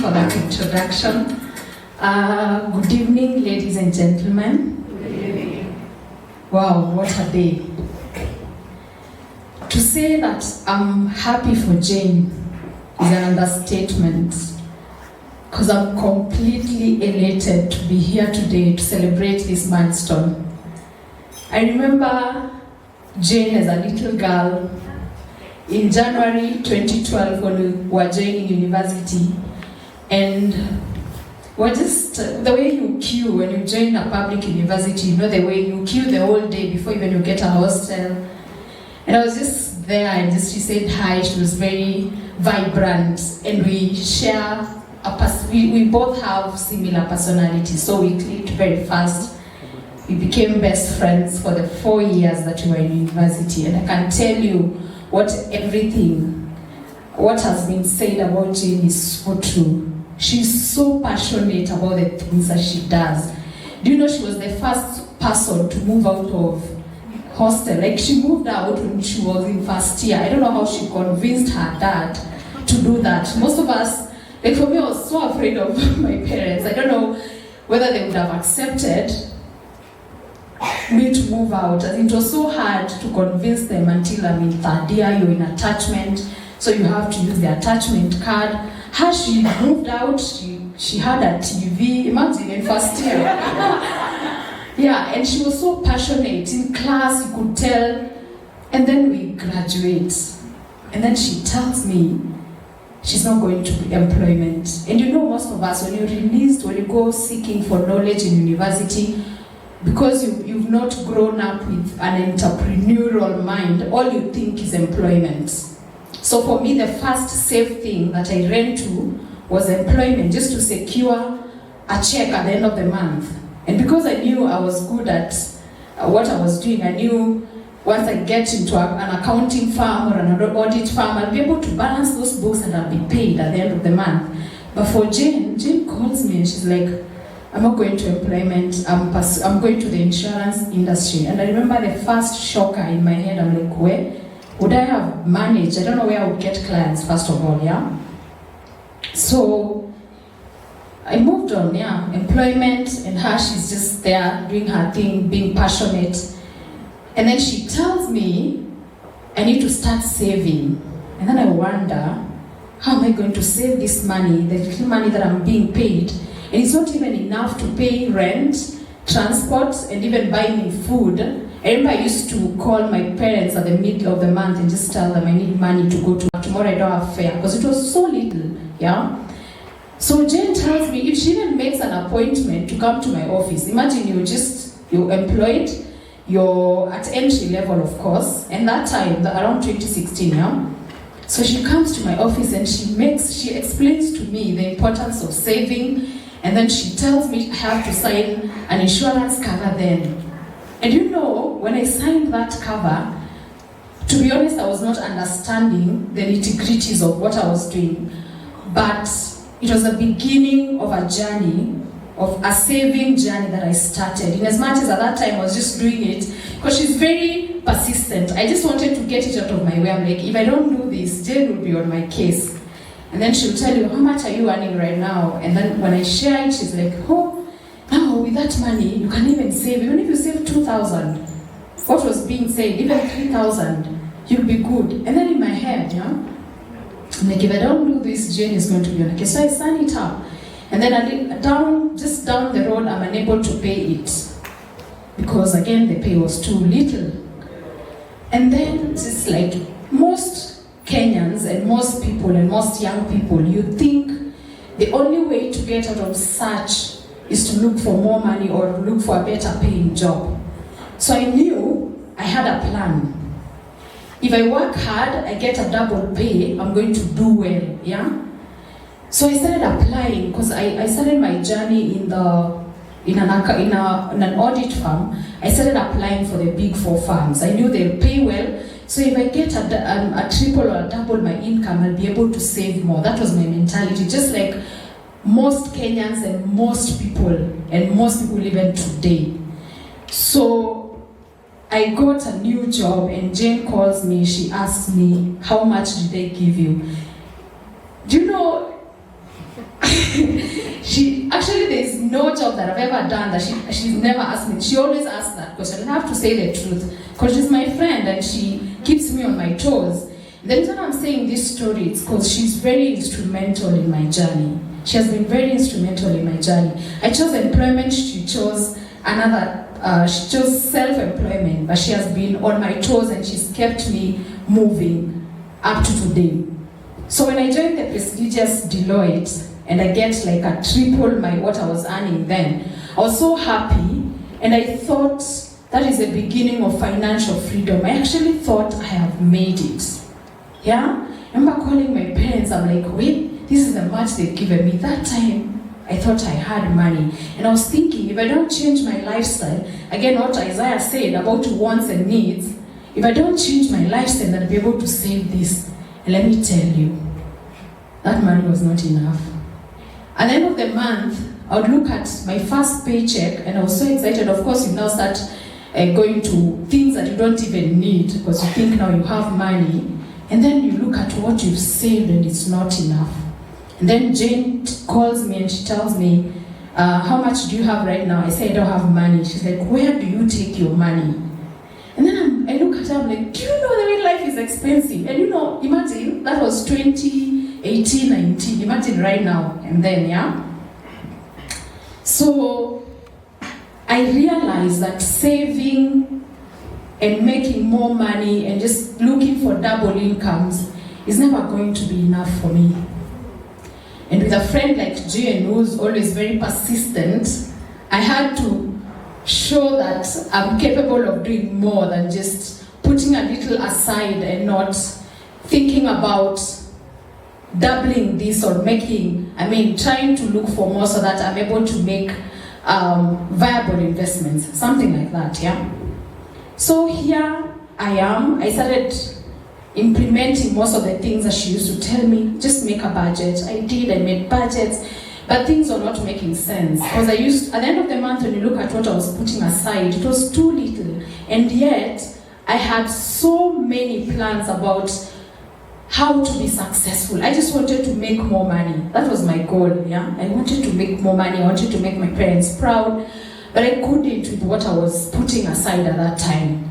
for that introduction. Good evening, ladies and gentlemen. Good evening. Wow, what a day. To say that I'm happy for Jane is an understatement, because I'm completely elated to be here today to celebrate this milestone. I remember Jane as a little girl in January 2012 when we were joining university, and we're just the way you queue when you join a public university, you know, the way you queue the whole day before even you get a hostel. And I was just there, and she said hi. She was very vibrant, and we share we both have similar personalities, so we clicked very fast. We became best friends for the 4 years that we were in university, and I can tell you what has been said about Jane is so true. She's so passionate about the things that she does. Do you know she was the first person to move out of hostel? Like, she moved out when she was in first year. I don't know how she convinced her dad to do that. Most of us, like for me, I was so afraid of my parents. I don't know whether they would have accepted me to move out. And it was so hard to convince them until I'm in third year. You're in attachment, so you have to use the attachment card. How she moved out, she had a TV, imagine, in first year. Yeah, and she was so passionate. In class, you could tell. And then we graduate. And then she tells me she's not going to employment. And you know, most of us, when you're released, when you go seeking for knowledge in university, because you've not grown up with an entrepreneurial mind, all you think is employment. So for me, the first safe thing that I ran to was employment, just to secure a check at the end of the month. And because I knew I was good at what I was doing, I knew once I get into an accounting firm or an audit firm, I'll be able to balance those books and I'll be paid at the end of the month. But for Jane calls me and she's like, I'm not going to employment, I'm going to the insurance industry. And I remember the first shocker in my head, I'm like, where would I have managed? I don't know where I would get clients, first of all, yeah? So I moved on, yeah, employment, and her, she's just there doing her thing, being passionate. And then she tells me, I need to start saving. And then I wonder, how am I going to save this money, the little money that I'm being paid? And it's not even enough to pay rent, transport, and even buy me food. I remember I used to call my parents at the middle of the month and just tell them I need money to go to tomorrow, I don't have fare, because it was so little, yeah? So Jane tells me if she even makes an appointment to come to my office, imagine you're employed, you're at entry level, of course, and that time, around 2016, yeah? So she comes to my office and she explains to me the importance of saving, and then she tells me I have to sign an insurance cover then. And you know, when I signed that cover, to be honest, I was not understanding the nitty-gritties of what I was doing. But it was the beginning of a journey, of a saving journey that I started. In as much as at that time I was just doing it, because she's very persistent. I just wanted to get it out of my way. I'm like, if I don't do this, Jane will be on my case. And then she'll tell you, how much are you earning right now? And then when I share it, she's like, oh, now with that money, you can even save, even if you save 2,000, what was being said, even 3,000, you'll be good. And then in my head, yeah, I'm like, if I don't do this, Jane is going to be on a case. So I sign it up. And then just down the road, I'm unable to pay it. Because again, the pay was too little. And then it's like most Kenyans and most people and most young people, you think the only way to get out of such is to look for more money or look for a better paying job. So I knew I had a plan. If I work hard, I get a double pay, I'm going to do well, yeah? So I started applying, because I started my journey in an audit firm. I started applying for the big 4 firms. I knew they'll pay well, so if I get a triple or a double my income, I'll be able to save more. That was my mentality, just like most Kenyans and most people even today. So I got a new job and Jane calls me, she asks me, how much did they give you? Do you know, no job that I've ever done that she's never asked me. She always asks that question. I have to say the truth because she's my friend and she keeps me on my toes. The reason I'm saying this story is because she's very instrumental in my journey. She has been very instrumental in my journey. I chose employment, she chose she chose self-employment, but she has been on my toes and she's kept me moving up to today. So when I joined the prestigious Deloitte and I get like a triple what I was earning then, I was so happy and I thought that is the beginning of financial freedom. I actually thought I have made it. Yeah? I remember calling my parents, I'm like, wait, this is the much they've given me. That time, I thought I had money. And I was thinking, if I don't change my lifestyle, again what Isaiah said about wants and needs, if I don't change my lifestyle, then I'll be able to save this. And let me tell you, that money was not enough. At the end of the month, I would look at my first paycheck and I was so excited. Of course, you now start going to things that you don't even need because you think now you have money. And then you look at what you've saved and it's not enough. And then Jane calls me and she tells me, how much do you have right now? I say, I don't have money. She's like, where do you take your money? And then I look at her, I'm like, do you know the way life is expensive? And you know, imagine, that was 2018, 19. Imagine right now and then, yeah? So I realized that saving and making more money and just looking for double incomes is never going to be enough for me. And with a friend like Jane, who's always very persistent, I had to show that I'm capable of doing more than just putting a little aside and not thinking about doubling this or trying to look for more so that I'm able to make viable investments, something like that, yeah? So here I am. I started implementing most of the things that she used to tell me, just make a budget. I made budgets, but things were not making sense. Because at the end of the month, when you look at what I was putting aside, it was too little. And yet, I had so many plans about how to be successful. I just wanted to make more money. That was my goal, yeah? I wanted to make more money. I wanted to make my parents proud, but I couldn't with what I was putting aside at that time.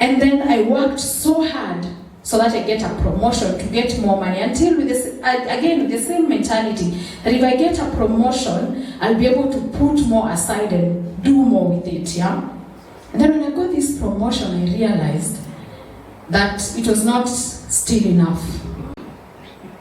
And then I worked so hard so that I get a promotion to get more money until with the same mentality that if I get a promotion, I'll be able to put more aside and do more with it, yeah? And then when I got this promotion, I realized that it was not still enough.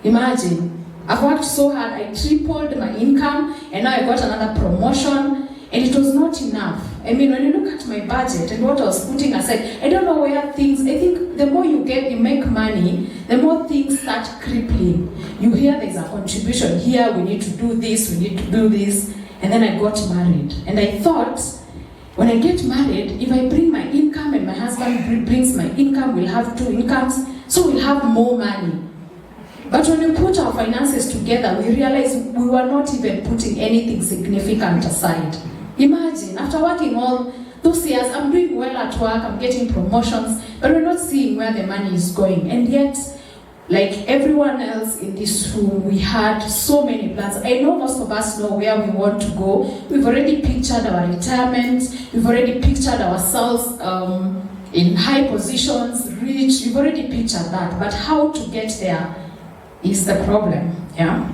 Imagine, I've worked so hard, I tripled my income, and now I got another promotion, and it was not enough. I mean, when you look at my budget and what I was putting aside, I don't know where things, I think the more you make money, the more things start crippling. You hear there's a contribution here, we need to do this, and then I got married. And I thought, when I get married, if I bring my income and my husband brings my income, we'll have two incomes, so we'll have more money. But when we put our finances together, we realize we were not even putting anything significant aside. Imagine, after working all those years, I'm doing well at work, I'm getting promotions, but we're not seeing where the money is going. And yet, like everyone else in this room, we had so many plans. I know most of us know where we want to go. We've already pictured our retirement. We've already pictured ourselves in high positions, rich. We've already pictured that. But how to get there is the problem, yeah?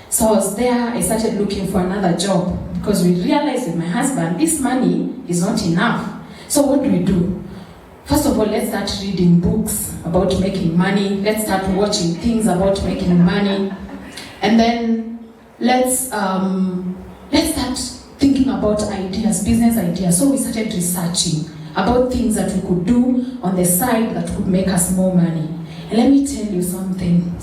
So I was there, I started looking for another job because we realized with my husband, this money is not enough. So what do? First of all, let's start reading books about making money. Let's start watching things about making money. And then let's start thinking about ideas, business ideas. So we started researching about things that we could do on the side that could make us more money. And let me tell you something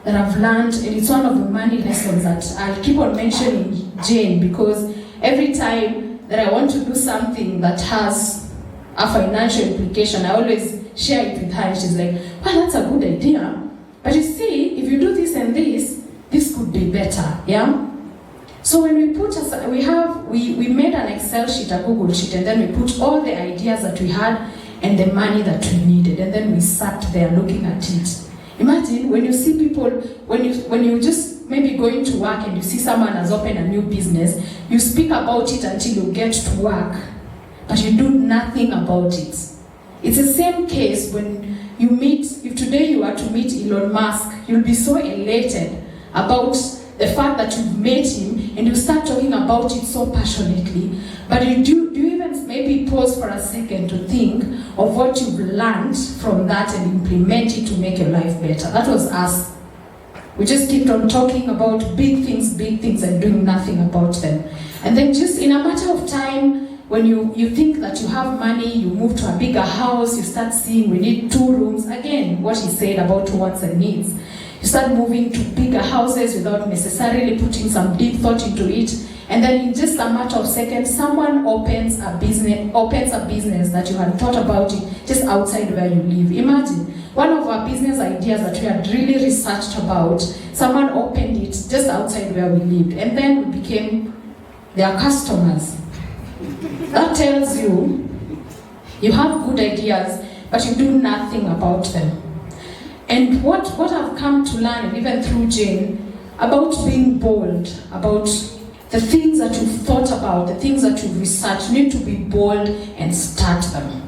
that I've learned, and it's one of the money lessons that I'll keep on mentioning Jane, because every time that I want to do something that has a financial implication, I always share it with her, and she's like, well, that's a good idea. But you see, if you do this and this could be better, yeah? So when we put aside, we made an Excel sheet, a Google sheet, and then we put all the ideas that we had and the money that we needed, and then we sat there looking at it. Imagine when you see people, when you just maybe going to work and you see someone has opened a new business, you speak about it until you get to work, but you do nothing about it. It's the same case when you meet, if today you are to meet Elon Musk, you'll be so elated about the fact that you've met him and you start talking about it so passionately, but you do even maybe pause for a second to think of what you've learned from that and implement it to make your life better. That was us. We just kept on talking about big things and doing nothing about them. And then just in a matter of time, when you think that you have money, you move to a bigger house, you start seeing we need 2 rooms. Again, what he said about wants and needs. You start moving to bigger houses without necessarily putting some deep thought into it. And then in just a matter of seconds, someone opens a business that you had thought about it just outside where you live. Imagine, one of our business ideas that we had really researched about, someone opened it just outside where we lived. And then we became their customers. That tells you, you have good ideas, but you do nothing about them. And what I've come to learn, and even through Jane, about being bold, about the things that you've thought about, the things that you've researched, you need to be bold and start them.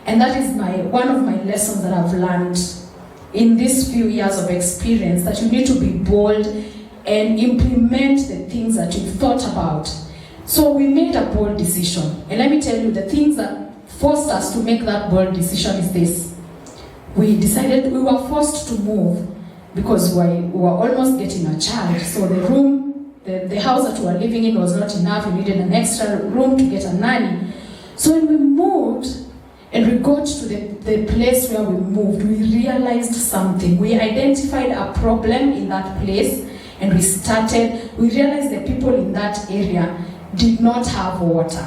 And that is one of my lessons that I've learned in these few years of experience, that you need to be bold and implement the things that you've thought about. So we made a bold decision. And let me tell you, the things that forced us to make that bold decision is this. We decided we were forced to move because we were almost getting a child. So the house that we were living in was not enough. We needed an extra room to get a nanny. So when we moved and we got to the place where we moved, we realized something. We identified a problem in that place and we realized the people in that area did not have water.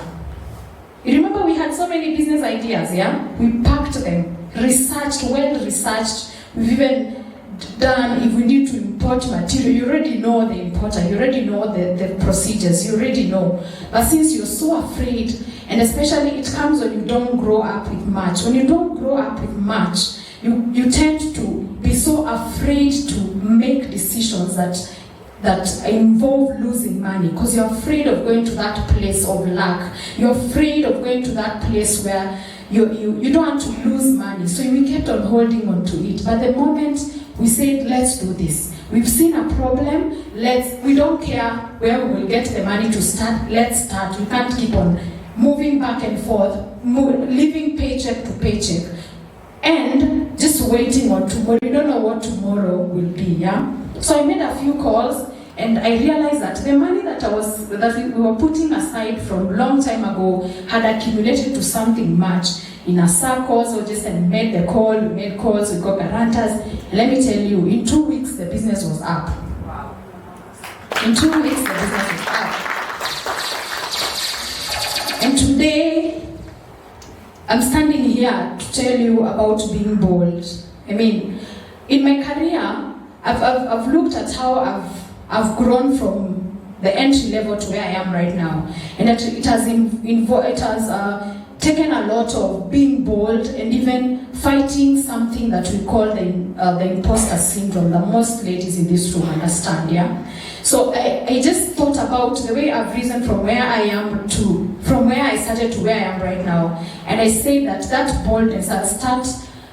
You remember we had so many business ideas, yeah? We packed them, well researched. We've even done, if we need to import material, you already know the importer, you already know the procedures, you already know. But since you're so afraid, and especially it comes when you don't grow up with much. When you don't grow up with much, you tend to be so afraid to make decisions that involve losing money, because you're afraid of going to that place of lack. You're afraid of going to that place where you don't want to lose money. So we kept on holding on to it. But the moment we said, let's do this, we've seen a problem, we don't care where we will get the money to start, let's start. We can't keep on moving back and forth, living paycheck to paycheck, and just waiting on tomorrow. You don't know what tomorrow will be, yeah? So I made a few calls, and I realized that the money that we were putting aside from long time ago had accumulated to something much in a circle. So just we made calls, we got guarantors. Let me tell you, in 2 weeks the business was up. Wow. In 2 weeks the business was up. And today I'm standing here to tell you about being bold. I mean, in my career, I've looked at how I've grown from the entry level to where I am right now, and it has taken a lot of being bold and even fighting something that we call the imposter syndrome that most ladies in this room understand. Yeah. So I just thought about the way I've risen from where I started to where I am right now, and I say that boldness, I'll start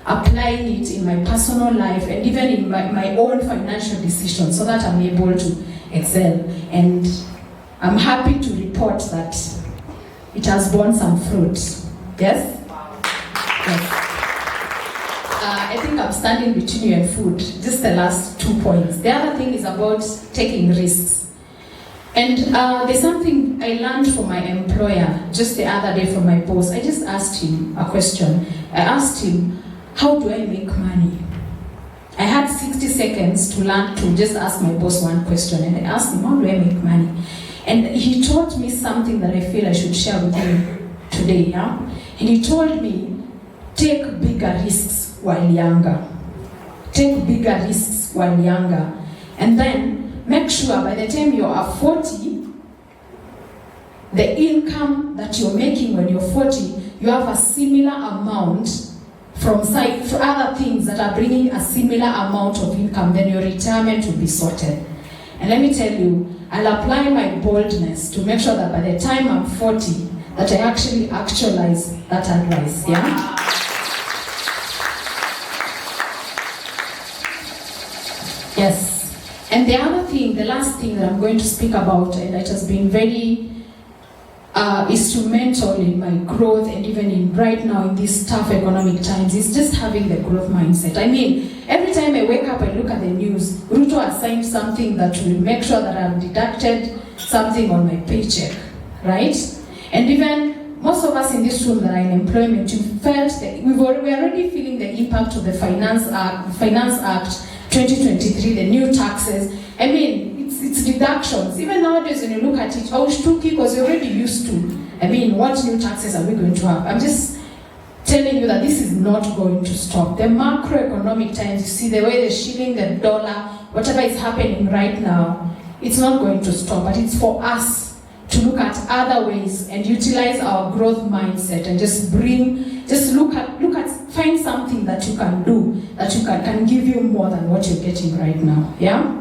applying it in my personal life and even in my own financial decisions so that I'm able to excel. And I'm happy to report that it has borne some fruit. Yes? Wow. Yes. I think I'm standing between you and food. Just the last 2 points. The other thing is about taking risks. And there's something I learned from my employer just the other day from my boss. I just asked him a question. I asked him, how do I make money? I had 60 seconds to learn to just ask my boss one question, and I asked him, how do I make money? And he taught me something that I feel I should share with you today. Yeah? And he told me, take bigger risks while younger. Take bigger risks while younger. And then make sure by the time you are 40, the income that you're making when you're 40, you have a similar amount from other things that are bringing a similar amount of income, then your retirement will be sorted. And let me tell you, I'll apply my boldness to make sure that by the time I'm 40, that I actually actualize that advice, yeah? Yes. And the other thing, the last thing that I'm going to speak about, and it has been very instrumental in my growth and even in right now in these tough economic times, is just having the growth mindset. I mean, every time I wake up and look at the news, Ruto assigned something that will make sure that I've deducted something on my paycheck, right? And even most of us in this room that are in employment, you felt that we're already feeling the impact of the Finance Act 2023, the new taxes. I mean, it's deductions. Even nowadays when you look at it, because you're already used to, I mean, what new taxes are we going to have? I'm just telling you that this is not going to stop. The macroeconomic times, you see the way the shilling, the dollar, whatever is happening right now, it's not going to stop. But it's for us to look at other ways and utilize our growth mindset and find something that you can do that can give you more than what you're getting right now. Yeah?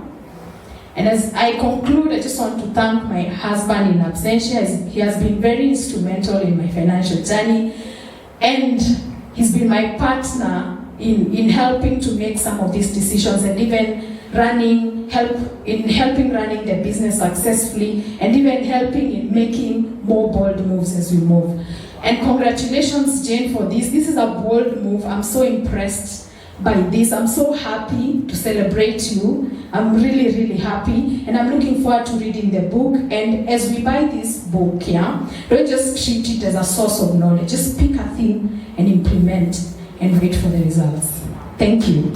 And as I conclude, I just want to thank my husband in absentia. He has been very instrumental in my financial journey, and he's been my partner in helping to make some of these decisions, and even helping running the business successfully, and even helping in making more bold moves as we move. And congratulations, Jane, for this. This is a bold move. I'm so impressed by this. I'm so happy to celebrate you. I'm really, really happy, and I'm looking forward to reading the book. And as we buy this book, yeah, don't just treat it as a source of knowledge. Just pick a theme and implement and wait for the results. Thank you.